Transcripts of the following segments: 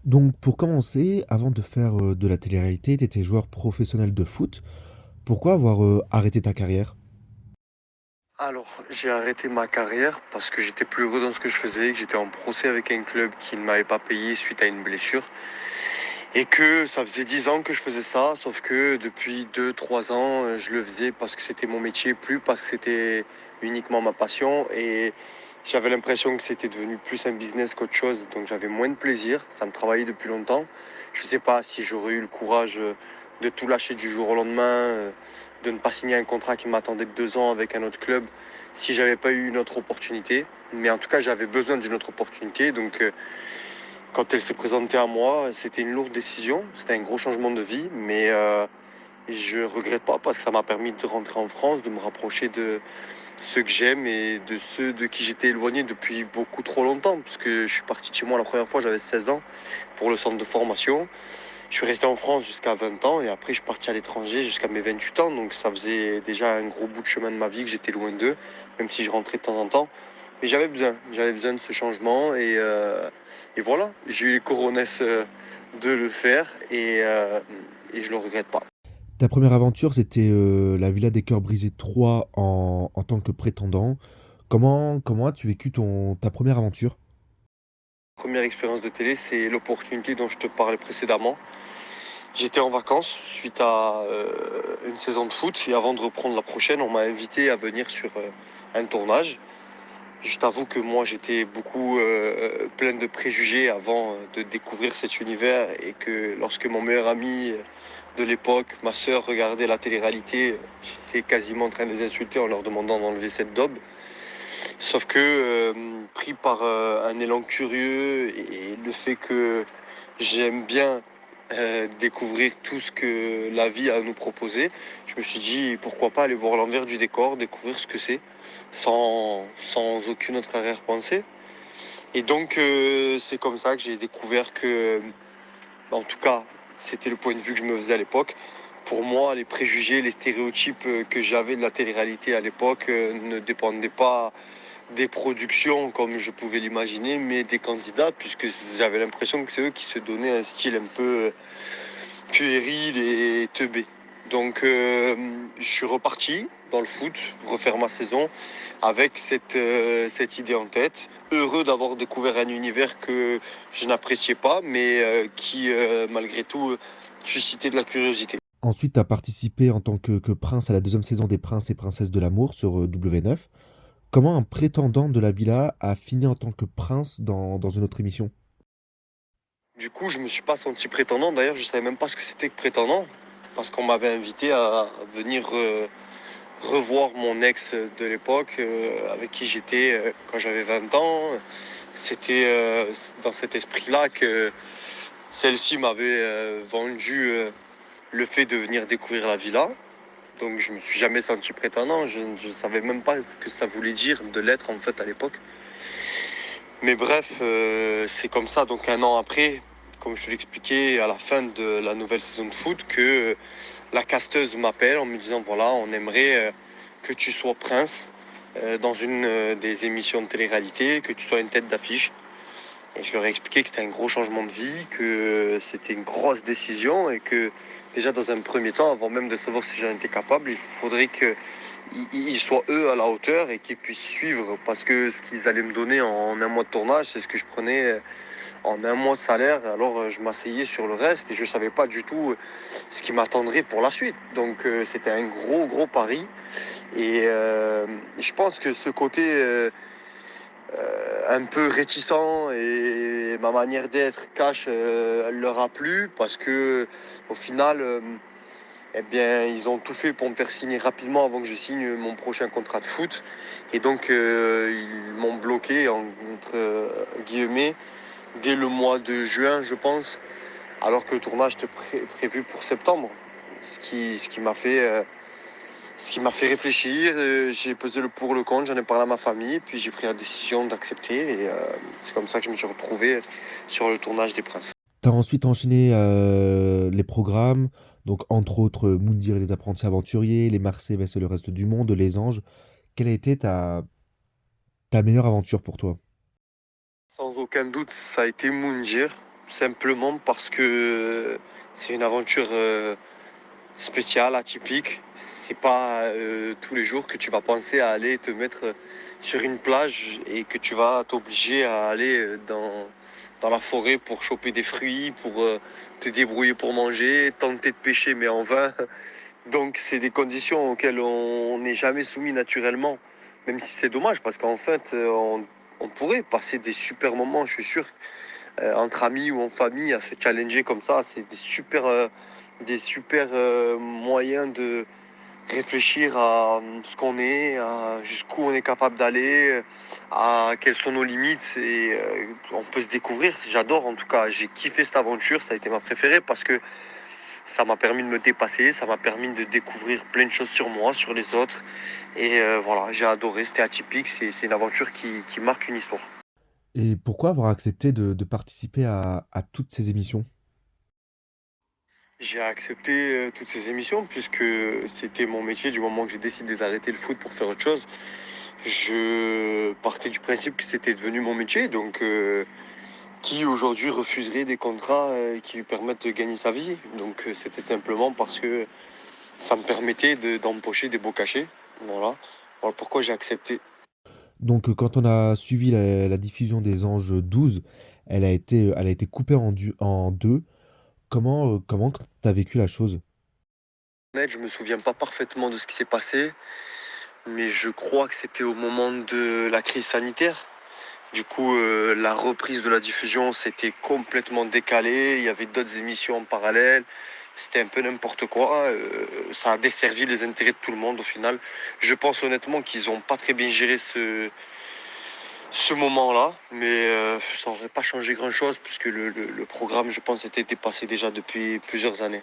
Donc pour commencer, avant de faire, de la télé-réalité, tu étais joueur professionnel de foot. Pourquoi avoir, arrêté ta carrière? Alors, j'ai arrêté ma carrière parce que j'étais plus heureux dans ce que je faisais, que j'étais en procès avec un club qui ne m'avait pas payé suite à une blessure et que ça faisait 10 ans que je faisais ça, sauf que depuis 2, 3 ans, je le faisais parce que c'était mon métier, plus parce que c'était uniquement ma passion et j'avais l'impression que c'était devenu plus un business qu'autre chose, donc j'avais moins de plaisir, ça me travaillait depuis longtemps. Je sais pas si j'aurais eu le courage de tout lâcher du jour au lendemain, de ne pas signer un contrat qui m'attendait de 2 ans avec un autre club si j'avais pas eu une autre opportunité. Mais en tout cas, j'avais besoin d'une autre opportunité, donc quand elle s'est présentée à moi, c'était une lourde décision, c'était un gros changement de vie, mais je regrette pas parce que ça m'a permis de rentrer en France, de me rapprocher de ceux que j'aime et de ceux de qui j'étais éloigné depuis beaucoup trop longtemps, parce que je suis parti de chez moi la première fois, j'avais 16 ans pour le centre de formation. Je suis resté en France jusqu'à 20 ans et après je suis parti à l'étranger jusqu'à mes 28 ans, donc ça faisait déjà un gros bout de chemin de ma vie que j'étais loin d'eux, même si je rentrais de temps en temps. Mais j'avais besoin de ce changement et voilà, j'ai eu les coronesses de le faire et je le regrette pas. Ta première aventure, c'était, la Villa des Cœurs Brisés 3 en tant que prétendant. Comment as-tu vécu ta première aventure? Première expérience de télé, c'est l'opportunité dont je te parlais précédemment. J'étais en vacances suite à une saison de foot et avant de reprendre la prochaine, on m'a invité à venir sur un tournage. Je t'avoue que moi j'étais beaucoup plein de préjugés avant de découvrir cet univers et que lorsque mon meilleur ami de l'époque, ma sœur, regardait la télé-réalité, j'étais quasiment en train de les insulter en leur demandant d'enlever cette daube. Sauf que pris par un élan curieux et le fait que j'aime bien découvrir tout ce que la vie a à nous proposer, je me suis dit pourquoi pas aller voir l'envers du décor, découvrir ce que c'est, sans aucune autre arrière-pensée. Et donc c'est comme ça que j'ai découvert que, en tout cas, c'était le point de vue que je me faisais à l'époque. Pour moi, les préjugés, les stéréotypes que j'avais de la télé-réalité à l'époque ne dépendaient pas des productions comme je pouvais l'imaginer, mais des candidats, puisque j'avais l'impression que c'est eux qui se donnaient un style un peu puéril et teubé. Donc je suis reparti dans le foot, refaire ma saison, avec cette idée en tête. Heureux d'avoir découvert un univers que je n'appréciais pas, mais qui, malgré tout, suscitait de la curiosité. Ensuite, tu as participé en tant que prince à la deuxième saison des Princes et Princesses de l'amour sur, W9. Comment un prétendant de la villa a fini en tant que prince dans une autre émission? Du coup, je me suis pas senti prétendant. D'ailleurs, je savais même pas ce que c'était que prétendant, parce qu'on m'avait invité à venir revoir mon ex de l'époque, avec qui j'étais quand j'avais 20 ans. C'était dans cet esprit-là que celle-ci m'avait vendu le fait de venir découvrir la villa. Donc je me suis jamais senti prétendant. Je savais même pas ce que ça voulait dire de l'être en fait à l'époque. Mais bref, c'est comme ça. Donc un an après, comme je te l'expliquais, à la fin de la nouvelle saison de foot, que la casteuse m'appelle en me disant voilà, on aimerait que tu sois prince dans une des émissions de télé-réalité, que tu sois une tête d'affiche. Et je leur ai expliqué que c'était un gros changement de vie, que c'était une grosse décision et que déjà dans un premier temps, avant même de savoir si j'en étais capable, il faudrait qu'ils soient eux à la hauteur et qu'ils puissent suivre parce que ce qu'ils allaient me donner en un mois de tournage, c'est ce que je prenais en un mois de salaire. Alors je m'asseyais sur le reste et je ne savais pas du tout ce qui m'attendrait pour la suite. Donc c'était un gros gros pari et je pense que ce côté un peu réticent et ma manière d'être cash, elle leur a plu parce que au final, eh bien, ils ont tout fait pour me faire signer rapidement avant que je signe mon prochain contrat de foot. Et donc, ils m'ont bloqué entre guillemets dès le mois de juin, je pense, alors que le tournage était prévu pour septembre. Ce qui m'a fait réfléchir, j'ai pesé le pour le contre, j'en ai parlé à ma famille, puis j'ai pris la décision d'accepter et c'est comme ça que je me suis retrouvé sur le tournage des Princes. Tu as ensuite enchaîné, les programmes, donc entre autres, Moundir et les apprentis aventuriers, Les Marseillais vs le reste du monde, Les Anges. Quelle a été ta meilleure aventure pour toi? Sans aucun doute, ça a été Moundir. simplement parce que c'est une aventure spéciale, atypique. C'est pas tous les jours que tu vas penser à aller te mettre sur une plage et que tu vas t'obliger à aller dans la forêt pour choper des fruits, pour te débrouiller pour manger, tenter de pêcher mais en vain. Donc c'est des conditions auxquelles on n'est jamais soumis naturellement, même si c'est dommage parce qu'en fait on pourrait passer des super moments, je suis sûr, entre amis ou en famille à se challenger comme ça. C'est des super moyens de réfléchir à ce qu'on est, à jusqu'où on est capable d'aller, à quelles sont nos limites et on peut se découvrir. J'adore en tout cas, j'ai kiffé cette aventure, ça a été ma préférée parce que ça m'a permis de me dépasser, ça m'a permis de découvrir plein de choses sur moi, sur les autres. Et voilà, j'ai adoré, c'était atypique, c'est une aventure qui marque une histoire. Et pourquoi avoir accepté de participer à toutes ces émissions? J'ai accepté toutes ces émissions puisque c'était mon métier du moment que j'ai décidé d'arrêter le foot pour faire autre chose. Je partais du principe que c'était devenu mon métier, donc qui aujourd'hui refuserait des contrats qui lui permettent de gagner sa vie? Donc c'était simplement parce que ça me permettait d'empocher des beaux cachets. Voilà. Voilà pourquoi j'ai accepté. Donc, quand on a suivi la diffusion des Anges 12, elle a été coupée en 2. Comment tu as vécu la chose? Honnête, je me souviens pas parfaitement de ce qui s'est passé, mais je crois que c'était au moment de la crise sanitaire. Du coup, la reprise de la diffusion s'était complètement décalée. Il y avait d'autres émissions en parallèle. C'était un peu n'importe quoi. Ça a desservi les intérêts de tout le monde au final. Je pense honnêtement qu'ils n'ont pas très bien géré ce moment-là, mais ça n'aurait pas changé grand-chose puisque le programme, je pense, était dépassé déjà depuis plusieurs années.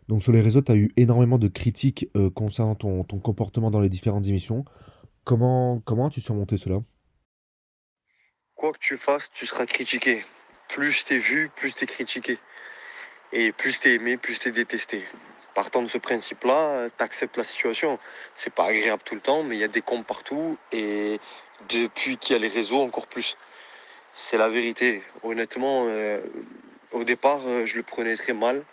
Donc sur les réseaux, tu as eu énormément de critiques, concernant ton comportement dans les différentes émissions. Comment as-tu surmonté cela? Quoi que tu fasses, tu seras critiqué. Plus t'es vu, plus t'es critiqué. Et plus t'es aimé, plus t'es détesté. Partant de ce principe-là, t'acceptes la situation. C'est pas agréable tout le temps, mais il y a des comptes partout. Et depuis qu'il y a les réseaux, encore plus. C'est la vérité. Honnêtement, au départ, je le prenais très mal.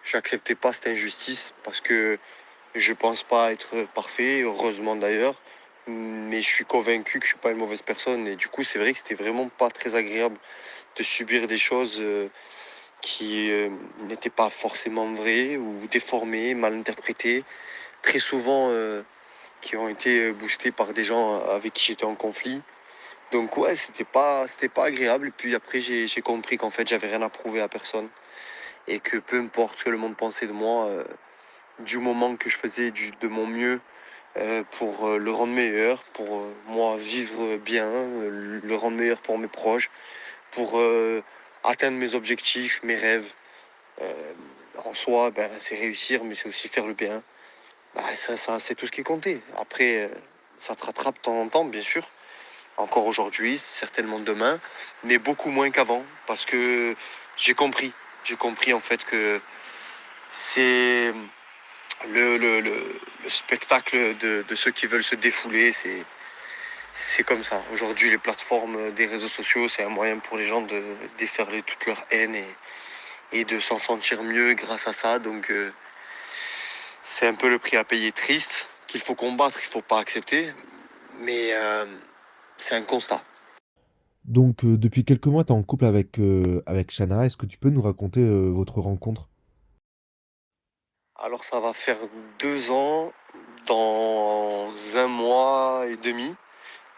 J'acceptais pas cette injustice parce que je pense pas être parfait, heureusement d'ailleurs. Mais je suis convaincu que je suis pas une mauvaise personne. Et du coup, c'est vrai que c'était vraiment pas très agréable de subir des choses qui n'étaient pas forcément vraies ou déformées, mal interprétées, très souvent qui ont été boostées par des gens avec qui j'étais en conflit. Donc ouais, c'était pas agréable. Et puis après, j'ai compris qu'en fait, j'avais rien à prouver à personne et que peu importe ce que le monde pensait de moi, du moment que je faisais de mon mieux pour le rendre meilleur, pour moi vivre bien, le rendre meilleur pour mes proches, pour atteindre mes objectifs, mes rêves. Euh, En soi, ben, c'est réussir, mais c'est aussi faire le bien. Bah, ça c'est tout ce qui comptait. Après, ça te rattrape de temps en temps, bien sûr. Encore aujourd'hui, certainement demain, mais beaucoup moins qu'avant, parce que j'ai compris. J'ai compris en fait que c'est le spectacle de ceux qui veulent se défouler, c'est comme ça. Aujourd'hui, les plateformes des réseaux sociaux, c'est un moyen pour les gens de déferler toute leur haine et de s'en sentir mieux grâce à ça. Donc, c'est un peu le prix à payer triste qu'il faut combattre, il faut pas accepter. Mais c'est un constat. Donc, depuis quelques mois, tu es en couple avec Shana. Est-ce que tu peux nous raconter, votre rencontre? Alors, ça va faire 2 ans, dans un mois et demi,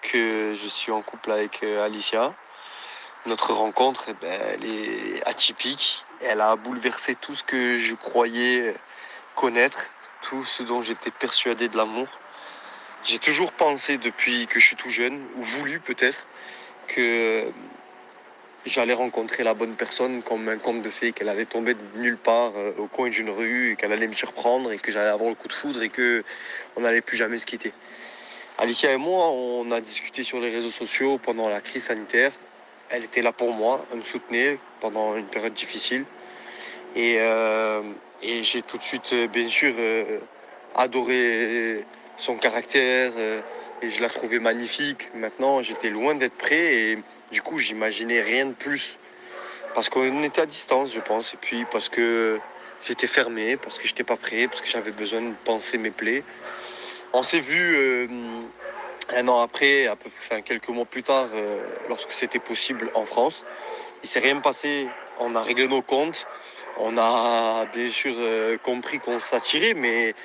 que je suis en couple avec Alicia. Notre rencontre, eh ben, elle est atypique. Elle a bouleversé tout ce que je croyais connaître, tout ce dont j'étais persuadé de l'amour. J'ai toujours pensé depuis que je suis tout jeune, ou voulu peut-être, que j'allais rencontrer la bonne personne comme un conte de fées, qu'elle allait tomber de nulle part au coin d'une rue, et qu'elle allait me surprendre et que j'allais avoir le coup de foudre et que on n'allait plus jamais se quitter. Alicia et moi, on a discuté sur les réseaux sociaux pendant la crise sanitaire. Elle était là pour moi, elle me soutenait pendant une période difficile. Et, euh, et j'ai tout de suite, bien sûr, adoré son caractère et je la trouvais magnifique. Maintenant, j'étais loin d'être prêt et du coup, j'imaginais rien de plus Parce qu'on était à distance, je pense, et puis parce que j'étais fermé, parce que j'étais pas prêt, parce que j'avais besoin de penser mes plaies. On s'est vu un an après, à peu près, enfin, quelques mois plus tard, lorsque c'était possible en France. Il s'est rien passé, on a réglé nos comptes, on a bien sûr compris qu'on s'attirait, mais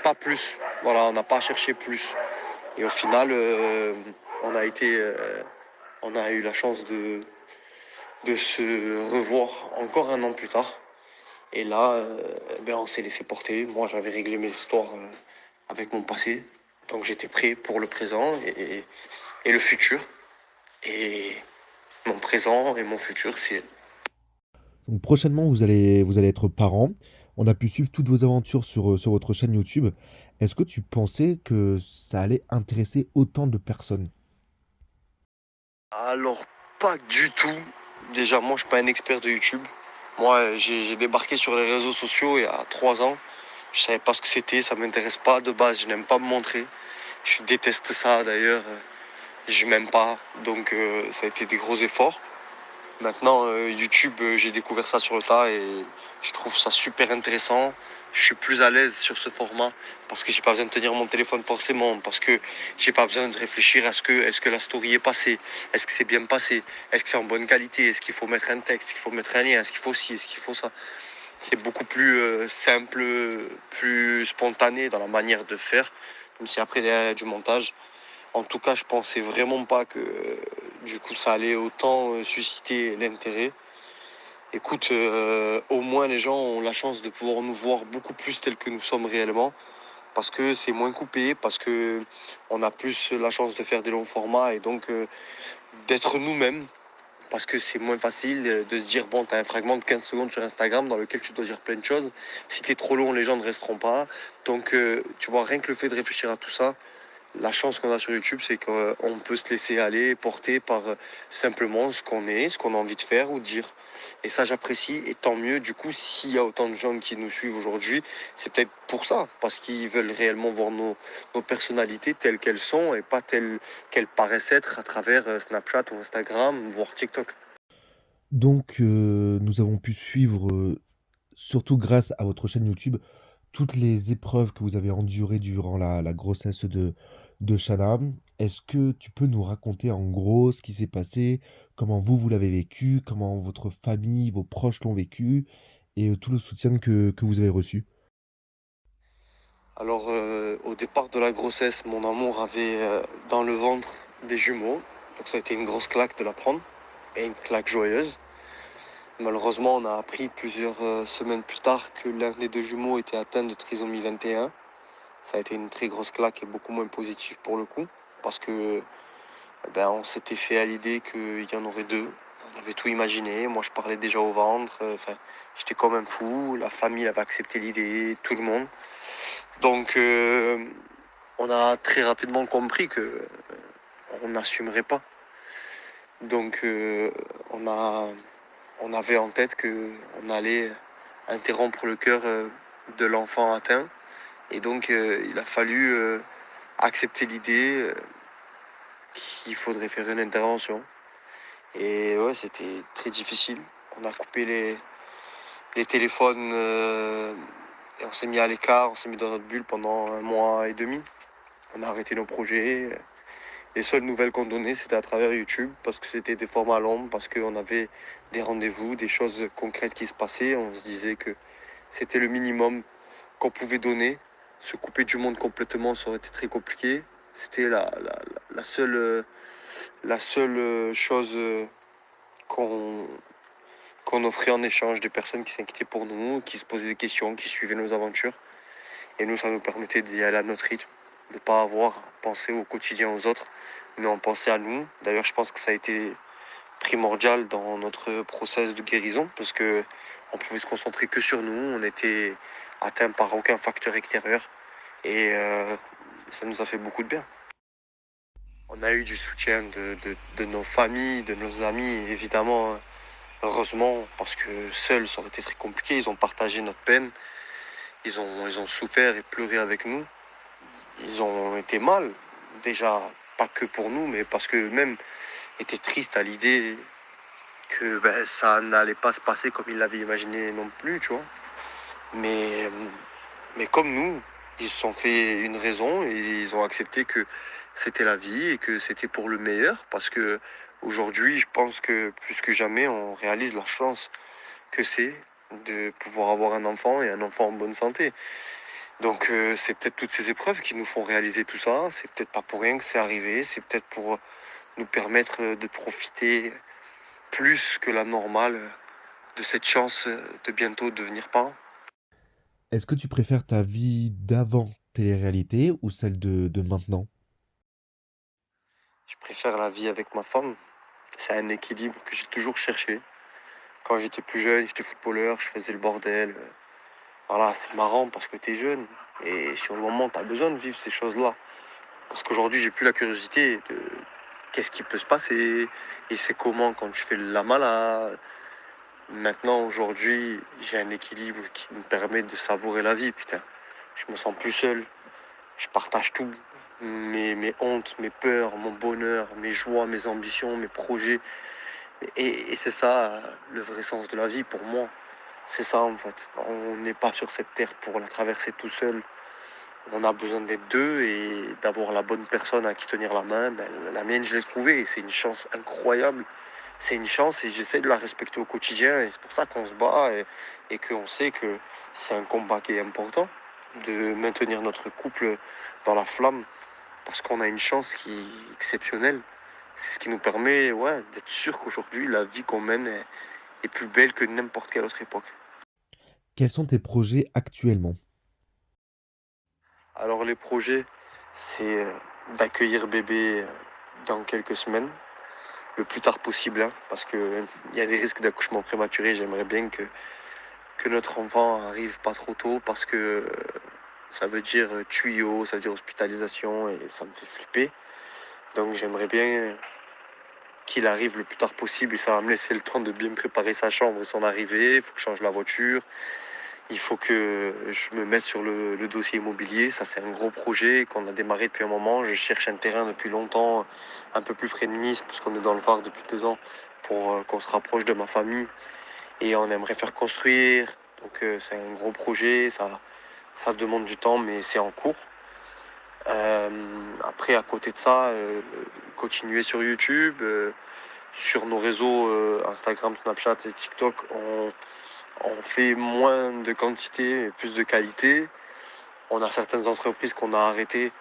pas plus. Voilà, on n'a pas cherché plus. Et au final, on a eu la chance de se revoir encore un an plus tard. Et là, on s'est laissé porter. Moi, j'avais réglé mes histoires avec mon passé. Donc j'étais prêt pour le présent et le futur. Et mon présent et mon futur, c'est... Donc prochainement, vous allez être parents. On a pu suivre toutes vos aventures sur votre chaîne YouTube. Est-ce que tu pensais que ça allait intéresser autant de personnes? Alors, pas du tout. Déjà, moi, je suis pas un expert de YouTube. Moi, j'ai débarqué sur les réseaux sociaux il y a 3 ans. Je savais pas ce que c'était, ça m'intéresse pas de base, je n'aime pas me montrer. Je déteste ça d'ailleurs, je m'aime pas, donc ça a été des gros efforts. Maintenant, YouTube, j'ai découvert ça sur le tas et je trouve ça super intéressant. Je suis plus à l'aise sur ce format parce que j'ai pas besoin de tenir mon téléphone forcément, parce que j'ai pas besoin de réfléchir à est-ce que la story est passée, est-ce que c'est bien passé, est-ce que c'est en bonne qualité, est-ce qu'il faut mettre un texte, est-ce qu'il faut mettre un lien, est-ce qu'il faut ci, est-ce qu'il faut ça. C'est beaucoup plus simple, plus spontané dans la manière de faire, même si après derrière il y a du montage. En tout cas, je pensais vraiment pas que du coup ça allait autant susciter l'intérêt. Écoute, au moins les gens ont la chance de pouvoir nous voir beaucoup plus tels que nous sommes réellement, parce que c'est moins coupé, parce que on a plus la chance de faire des longs formats et donc d'être nous-mêmes. Parce que c'est moins facile de se dire, bon, t'as un fragment de 15 secondes sur Instagram dans lequel tu dois dire plein de choses. Si t'es trop long, les gens ne resteront pas. Donc, tu vois, rien que le fait de réfléchir à tout ça, la chance qu'on a sur YouTube, c'est qu'on peut se laisser aller, porter par simplement ce qu'on est, ce qu'on a envie de faire ou de dire. Et ça, j'apprécie. Et tant mieux, du coup, s'il y a autant de gens qui nous suivent aujourd'hui, c'est peut-être pour ça, parce qu'ils veulent réellement voir nos personnalités telles qu'elles sont et pas telles qu'elles paraissent être à travers Snapchat ou Instagram, voire TikTok. Donc, nous avons pu suivre, surtout grâce à votre chaîne YouTube, toutes les épreuves que vous avez endurées durant la grossesse de Shanna. Est-ce que tu peux nous raconter en gros ce qui s'est passé? Comment vous l'avez vécu? Comment votre famille, vos proches l'ont vécu? Et tout le soutien que vous avez reçu? Alors, au départ de la grossesse, mon amour avait dans le ventre des jumeaux. Donc, ça a été une grosse claque de l'apprendre et une claque joyeuse. Malheureusement, on a appris plusieurs semaines plus tard que l'un des deux jumeaux était atteint de trisomie 21. Ça a été une très grosse claque et beaucoup moins positive pour le coup, parce que on s'était fait à l'idée qu'il y en aurait deux. On avait tout imaginé. Moi, je parlais déjà au ventre. Enfin, j'étais comme un fou. La famille avait accepté l'idée, tout le monde. Donc, on a très rapidement compris que on n'assumerait pas. Donc, on avait en tête que on allait interrompre le cœur de l'enfant atteint. Et donc, il a fallu accepter l'idée qu'il faudrait faire une intervention. Et ouais, c'était très difficile. On a coupé les téléphones et on s'est mis à l'écart, on s'est mis dans notre bulle pendant un mois et demi. On a arrêté nos projets. Les seules nouvelles qu'on donnait, c'était à travers YouTube, parce que c'était des formats longs, parce qu'on avait des rendez-vous, des choses concrètes qui se passaient. On se disait que c'était le minimum qu'on pouvait donner. Se couper du monde complètement, ça aurait été très compliqué. C'était la seule chose qu'on qu'on offrait en échange, des personnes qui s'inquiétaient pour nous, qui se posaient des questions, qui suivaient nos aventures. Et nous, ça nous permettait d'y aller à notre rythme, de ne pas avoir à penser au quotidien aux autres, mais en penser à nous. D'ailleurs, je pense que ça a été primordial dans notre process de guérison, parce que on pouvait se concentrer que sur nous, on était atteint par aucun facteur extérieur, et ça nous a fait beaucoup de bien. On a eu du soutien de nos familles, de nos amis, évidemment, heureusement, parce que seul, ça aurait été très compliqué. Ils ont partagé notre peine, ils ont souffert et pleuré avec nous. Ils ont été mal, déjà, pas que pour nous, mais parce qu'eux-mêmes étaient tristes à l'idée que ben, ça n'allait pas se passer comme ils l'avaient imaginé non plus, tu vois. Mais, mais comme nous, ils se sont fait une raison et ils ont accepté que c'était la vie et que c'était pour le meilleur parce que aujourd'hui, je pense que plus que jamais, on réalise la chance que c'est de pouvoir avoir un enfant et un enfant en bonne santé. Donc c'est peut-être toutes ces épreuves qui nous font réaliser tout ça. C'est peut-être pas pour rien que c'est arrivé. C'est peut-être pour nous permettre de profiter plus que la normale de cette chance de bientôt devenir parent. Est-ce que tu préfères ta vie d'avant télé-réalité ou celle de maintenant? Je préfère la vie avec ma femme. C'est un équilibre que j'ai toujours cherché. Quand j'étais plus jeune, j'étais footballeur, je faisais le bordel. Voilà, c'est marrant parce que t'es jeune. Et sur le moment, t'as besoin de vivre ces choses-là. Parce qu'aujourd'hui, j'ai plus la curiosité de qu'est-ce qui peut se passer et c'est comment quand je fais la malade. Maintenant, aujourd'hui, j'ai un équilibre qui me permet de savourer la vie, putain. Je me sens plus seul, je partage tout. Mes hontes, mes peurs, mon bonheur, mes joies, mes ambitions, mes projets. Et c'est ça le vrai sens de la vie pour moi. C'est ça en fait. On n'est pas sur cette terre pour la traverser tout seul. On a besoin d'être deux et d'avoir la bonne personne à qui tenir la main. Ben, la mienne, je l'ai trouvée et c'est une chance incroyable. C'est une chance et j'essaie de la respecter au quotidien et c'est pour ça qu'on se bat et qu'on sait que c'est un combat qui est important de maintenir notre couple dans la flamme parce qu'on a une chance qui est exceptionnelle. C'est ce qui nous permet ouais, d'être sûr qu'aujourd'hui, la vie qu'on mène est plus belle que n'importe quelle autre époque. Quels sont tes projets actuellement? Alors les projets, c'est d'accueillir bébé dans quelques semaines, le plus tard possible, hein, parce qu'il y a des risques d'accouchement prématuré. J'aimerais bien que notre enfant arrive pas trop tôt, parce que ça veut dire tuyau, ça veut dire hospitalisation, et ça me fait flipper. Donc j'aimerais bien qu'il arrive le plus tard possible, et ça va me laisser le temps de bien préparer sa chambre et son arrivée. Il faut que je change la voiture. Il faut que je me mette sur le dossier immobilier. Ça, c'est un gros projet qu'on a démarré depuis un moment. Je cherche un terrain depuis longtemps, un peu plus près de Nice, puisqu'on est dans le Var depuis 2 ans, pour qu'on se rapproche de ma famille. Et on aimerait faire construire. Donc, c'est un gros projet. Ça demande du temps, mais c'est en cours. Après, à côté de ça, continuer sur YouTube, sur nos réseaux Instagram, Snapchat et TikTok. On fait moins de quantité et plus de qualité. On a certaines entreprises qu'on a arrêtées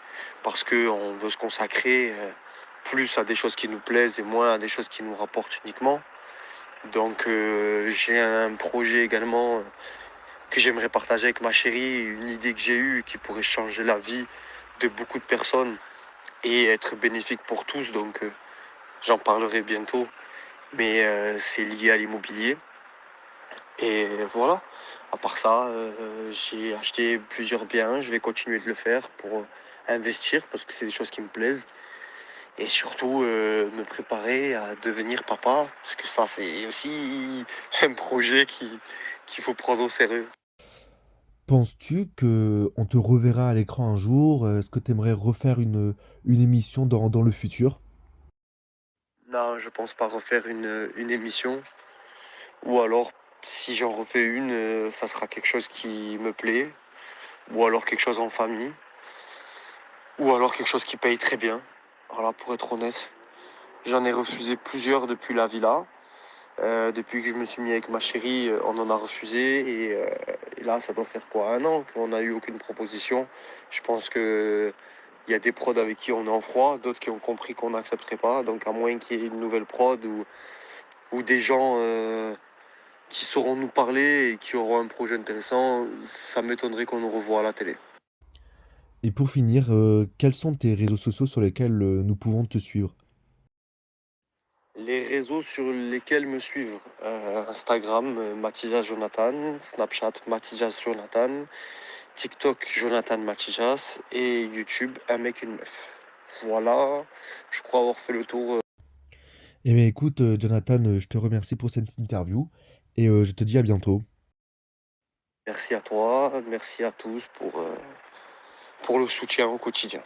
parce qu'on veut se consacrer plus à des choses qui nous plaisent et moins à des choses qui nous rapportent uniquement. Donc j'ai un projet également que j'aimerais partager avec ma chérie, une idée que j'ai eue qui pourrait changer la vie de beaucoup de personnes et être bénéfique pour tous. Donc j'en parlerai bientôt, mais c'est lié à l'immobilier. Et voilà, à part ça, j'ai acheté plusieurs biens, je vais continuer de le faire pour investir parce que c'est des choses qui me plaisent. Et surtout, me préparer à devenir papa, parce que ça, c'est aussi un projet qu'il faut prendre au sérieux. Penses-tu que on te reverra à l'écran un jour? Est-ce que tu aimerais refaire une émission dans le futur? Non, je pense pas refaire une émission. Ou alors, si j'en refais une, ça sera quelque chose qui me plaît. Ou alors quelque chose en famille. Ou alors quelque chose qui paye très bien. Voilà, pour être honnête. J'en ai refusé plusieurs depuis la villa. Depuis que je me suis mis avec ma chérie, on en a refusé. Et là, ça doit faire quoi? Un an qu'on n'a eu aucune proposition. Je pense que il y a des prods avec qui on est en froid, d'autres qui ont compris qu'on n'accepterait pas. Donc à moins qu'il y ait une nouvelle prod ou des gens qui sauront nous parler et qui auront un projet intéressant, ça m'étonnerait qu'on nous revoie à la télé. Et pour finir, quels sont tes réseaux sociaux sur lesquels, nous pouvons te suivre? Les réseaux sur lesquels me suivre, Instagram, Matija Jonathan, Snapchat, Matija Jonathan, TikTok, Jonathan Matijas et YouTube, un mec, une meuf. Voilà, je crois avoir fait le tour. Eh bien écoute, Jonathan, je te remercie pour cette interview et je te dis à bientôt. Merci à toi, merci à tous pour le soutien au quotidien.